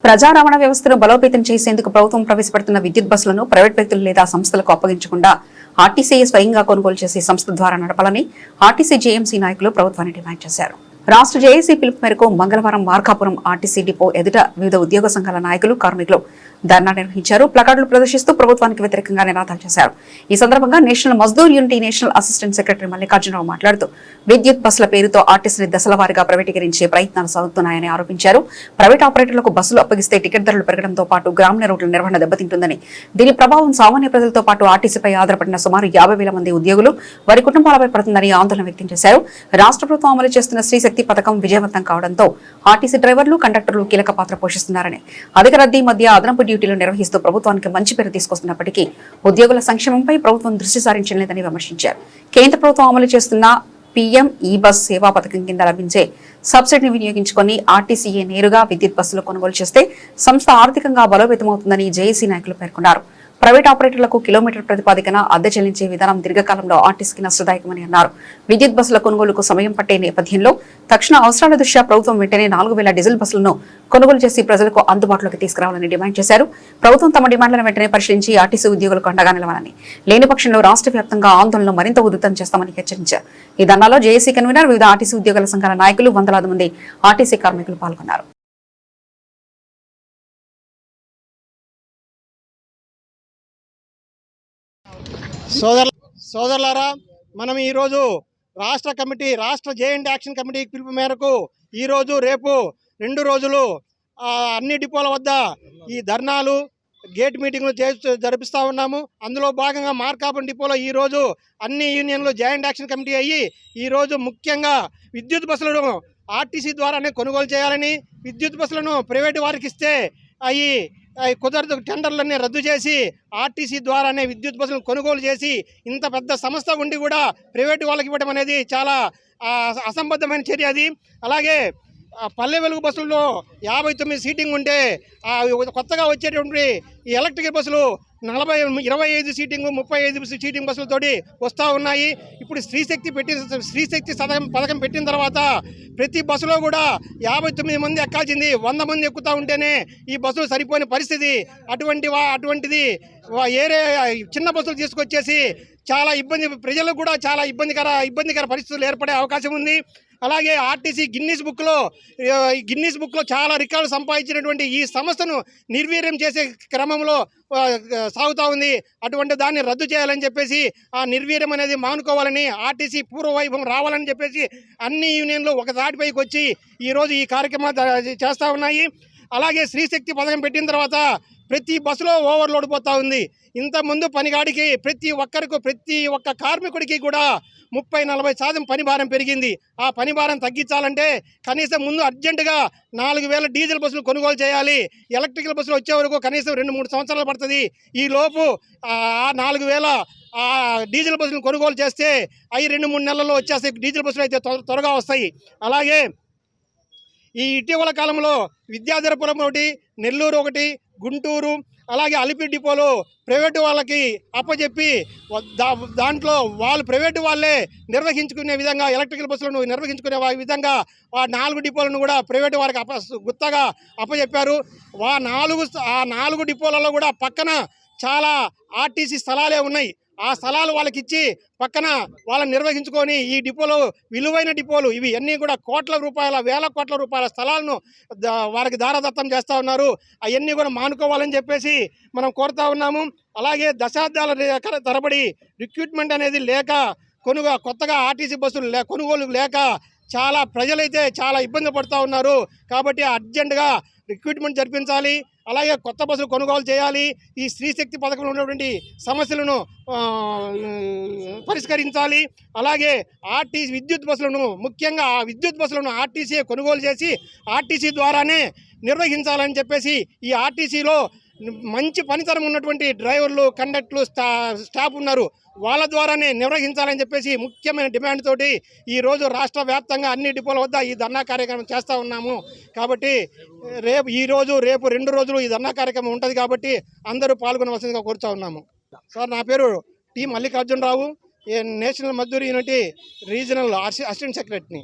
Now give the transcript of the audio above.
ప్రజా రవాణా వ్యవస్థను బలోపేతం చేసేందుకు ప్రభుత్వం ప్రవేశపెడుతున్న విద్యుత్ బస్సులను ప్రైవేట్ వ్యక్తులు లేదా సంస్థలకు అప్పగించకుండా ఆర్టీసీ స్వయంగా కొనుగోలు చేసే సంస్థ ద్వారా నడపాలని ఆర్టీసీ జేఎంసీ నాయకులు ప్రభుత్వాన్ని డిమాండ్ చేశారు. రాష్ట్ర జేఏసీ పిలుపు మేరకు మంగళవారం మార్కాపురం ఆర్టీసీ డిపో ఎదుట వివిధ ఉద్యోగ సంఘాల నాయకులు కార్మికులు ధర్నా నిర్వహించారు. ప్లకార్డులు ప్రదర్శిస్తూ ప్రభుత్వానికి వ్యతిరేకంగా నినాదాలు చేశారు. ఈ సందర్భంగా national Mazdoor unity national assistant secretary Mallikarjunarao మాట్లాడుతూ విద్యుత్ బస్సుల పేరుతో ఆర్టీసీని దశల వారీగా ప్రైవేటీకరించే ప్రయత్నాలు సాగుతున్నాయని ఆరోపించారు. ప్రైవేట్ ఆపరేటర్లకు బస్సులు అప్పగిస్తే టికెట్ ధరలు పెరగడంతో పాటు గ్రామీణ రోడ్ల నిర్వహణ దెబ్బతింటుందని, దీని ప్రభావం సామాన్య ప్రజలతో పాటు ఆర్టీసీపై ఆధారపడిన సుమారు 50,000 మంది ఉద్యోగులు వారి కుటుంబాలపై పడుతుందని ఆందోళన వ్యక్తం చేశారు. రాష్ట్ర ప్రభుత్వం అమలు చేస్తున్న శ్రీశక్తి పథకం విజయవంతం కావడంతో ఆర్టీసీ డ్రైవర్లు, కండక్టర్లు కీలక పాత్ర పోషిస్తున్నారని, అధిక రద్దీ మధ్య అదనపు డ్యూటీలు నిర్వహిస్తూ ప్రభుత్వానికి మంచి పేరు తీసుకొస్తున్నప్పటికీ ఉద్యోగుల సంక్షేమంపై ప్రభుత్వం దృష్టి సారించలేదని విమర్శించారు. కేంద్ర ప్రభుత్వం అమలు చేస్తున్న పీఎం ఈ బస్ సేవా పథకం కింద లభించే సబ్సిడీని వినియోగించుకుని ఆర్టీసీఏ నేరుగా విద్యుత్ బస్సులు కొనుగోలు చేస్తే సంస్థ ఆర్థికంగా బలోపేతమవుతుందని జేఏసీ నాయకులు పేర్కొన్నారు. ప్రైవేట్ ఆపరేటర్లకు కిలోమీటర్ ప్రతిపాదికన అద్దె చెల్లించే విధానం దీర్ఘకాలంలో ఆర్టీసీకి నష్టదాయకమని అన్నారు. విద్యుత్ బస్సుల కొనుగోలుకు సమయం పట్టే నేపథ్యంలో తక్షణ అవసరాల దృష్ట్యా ప్రభుత్వం వెంటనే 4,000 డీజిల్ బస్సులను కొనుగోలు చేసి ప్రజలకు అందుబాటులోకి తీసుకురావాలని డిమాండ్ చేశారు. ప్రభుత్వం తమ డిమాండ్లను వెంటనే పరిశీలించి ఆర్టీసీ ఉద్యోగులకు అండగా నిలవాలని, లేని పక్షంలో రాష్ట్ర వ్యాప్తంగా ఆందోళనలు మరింత ఉధృతం చేస్తామని హెచ్చరించారు. ఈ ధర్నాలో జేఏసీ కన్వీనర్, వివిధ ఆర్టీసీ ఉద్యోగుల సంఘాల నాయకులు, వందలాది మంది ఆర్టీసీ కార్మికులు పాల్గొన్నారు. సోదరులారా, మనం ఈరోజు రాష్ట్ర జేఎండ్ యాక్షన్ కమిటీ పిలుపు మేరకు ఈరోజు రేపు 2 రోజులు అన్ని డిపోల వద్ద ఈ ధర్నాలు, గేట్ మీటింగ్లు జరిపిస్తూ ఉన్నాము. అందులో భాగంగా మార్కాపురం డిపోలో ఈరోజు అన్ని యూనియన్లు జాయింట్ యాక్షన్ కమిటీ అయ్యి ఈరోజు ముఖ్యంగా విద్యుత్ బస్సులను ఆర్టీసీ ద్వారానే కొనుగోలు చేయాలని, విద్యుత్ బస్సులను ప్రైవేటు వారికి ఇస్తే అవి కుదరదు, టెండర్లన్నీ రద్దు చేసి ఆర్టీసీ ద్వారానే విద్యుత్ బస్సులను కొనుగోలు చేసి, ఇంత పెద్ద సంస్థ ఉండి కూడా ప్రైవేటు వాళ్ళకి ఇవ్వడం అనేది చాలా అసంబద్ధమైన చర్య అది. అలాగే పల్లె వెలుగు బస్సుల్లో 59 సీటింగ్ ఉంటే కొత్తగా వచ్చేటువంటి ఈ ఎలక్ట్రికల్ బస్సులు 25 సీటింగ్, 35 సీటింగ్ బస్సులతోటి వస్తూ ఉన్నాయి. ఇప్పుడు శ్రీశక్తి పథకం పెట్టిన తర్వాత ప్రతి బస్సులో కూడా 59 మంది ఎక్కాల్సింది 100 మంది ఎక్కుతూ ఉంటేనే ఈ బస్సులు సరిపోయిన పరిస్థితి. అటువంటిది ఏరే చిన్న బస్సులు తీసుకొచ్చేసి చాలా ప్రజలకు కూడా చాలా ఇబ్బందికర పరిస్థితులు ఏర్పడే అవకాశం ఉంది. అలాగే ఆర్టీసీ గిన్నీస్ బుక్లో చాలా రికార్డు సంపాదించినటువంటి ఈ సంస్థను నిర్వీర్యం చేసే క్రమంలో సాగుతూ ఉంది. అటువంటి దాన్ని రద్దు చేయాలని చెప్పేసి, ఆ నిర్వీర్యం అనేది మానుకోవాలని, ఆర్టీసీ పూర్వవైభవం రావాలని చెప్పేసి అన్ని యూనియన్లు ఒక తాటిపైకి వచ్చి ఈరోజు ఈ కార్యక్రమాలు చేస్తూ ఉన్నాయి. అలాగే శ్రీశక్తి పథకం పెట్టిన తర్వాత ప్రతి బస్సులో ఓవర్లోడ్ పోతూ ఉంది. ఇంతకుముందు పనిగాడికి ప్రతి ఒక్క కార్మికుడికి కూడా 30-40% పని భారం పెరిగింది. ఆ పని భారం తగ్గించాలంటే కనీసం ముందు అర్జెంటుగా 4,000 డీజిల్ బస్సులు కొనుగోలు చేయాలి. ఎలక్ట్రికల్ బస్సులు వచ్చే వరకు కనీసం 2-3 సంవత్సరాలు పడుతుంది. ఈ లోపు 4,000 డీజిల్ బస్సులు కొనుగోలు చేస్తే అవి 2-3 నెలల్లో వచ్చేస్తాయి. డీజిల్ బస్సులు అయితే త్వరగా వస్తాయి. అలాగే ఈ ఇటీవల కాలంలో విద్యాధరపురం ఒకటి, నెల్లూరు ఒకటి, గుంటూరు, అలాగే అలిపిరి డిపోలు ప్రైవేటు వాళ్ళకి అప్పచెప్పి దాంట్లో ప్రైవేటు వాళ్ళే నిర్వహించుకునే విధంగా ఎలక్ట్రికల్ బస్సులను నిర్వహించుకునే విధంగా 4 డిపోలను కూడా ప్రైవేటు వారికి గుత్తగా అప్పచెప్పారు. 4 డిపోలలో కూడా పక్కన చాలా ఆర్టీసీ స్థలాలే ఉన్నాయి. ఆ స్థలాలు వాళ్ళకి ఇచ్చి పక్కన వాళ్ళని నిర్వహించుకొని ఈ డిపోలు విలువైన డిపోలు ఇవి అన్నీ కూడా వేల కోట్ల రూపాయల స్థలాలను వారికి దారదత్తం చేస్తూ ఉన్నారు. అవన్నీ కూడా మానుకోవాలని చెప్పేసి మనం కోరుతా ఉన్నాము. అలాగే దశాబ్దాల తరబడి రిక్రూట్మెంట్ అనేది లేక కొత్తగా ఆర్టీసీ బస్సులు కొనుగోలు లేక చాలా ప్రజలైతే చాలా ఇబ్బంది పడుతూ ఉన్నారు. కాబట్టి అర్జెంటుగా రిక్రూట్మెంట్ జరిపించాలి. అలాగే కొత్త బస్సులు కొనుగోలు చేయాలి. ఈ స్త్రీశక్తి పథకంలో ఉన్నటువంటి సమస్యలను పరిష్కరించాలి. అలాగే విద్యుత్ బస్సులను ఆర్టీసీ కొనుగోలు చేసి ఆర్టీసీ ద్వారానే నిర్వహించాలని చెప్పేసి, ఈ ఆర్టీసీలో మంచి పనితనం ఉన్నటువంటి డ్రైవర్లు, కండక్టర్లు, స్టాఫ్ ఉన్నారు. వాళ్ళ ద్వారానే నిర్వహించాలని చెప్పేసి ముఖ్యమైన డిమాండ్ తోటి ఈరోజు రాష్ట్ర వ్యాప్తంగా అన్ని డిపోల వద్ద ఈ ధర్నా కార్యక్రమం చేస్తూ ఉన్నాము. కాబట్టి రేపు 2 రోజులు ఈ ధర్నా కార్యక్రమం ఉంటుంది. కాబట్టి అందరూ పాల్గొనవలసిందిగా కోరుతూ ఉన్నాము. సార్, నా పేరు T Mallikarjunarao, national Mazdoor unity regional assistant సెక్రటరీని.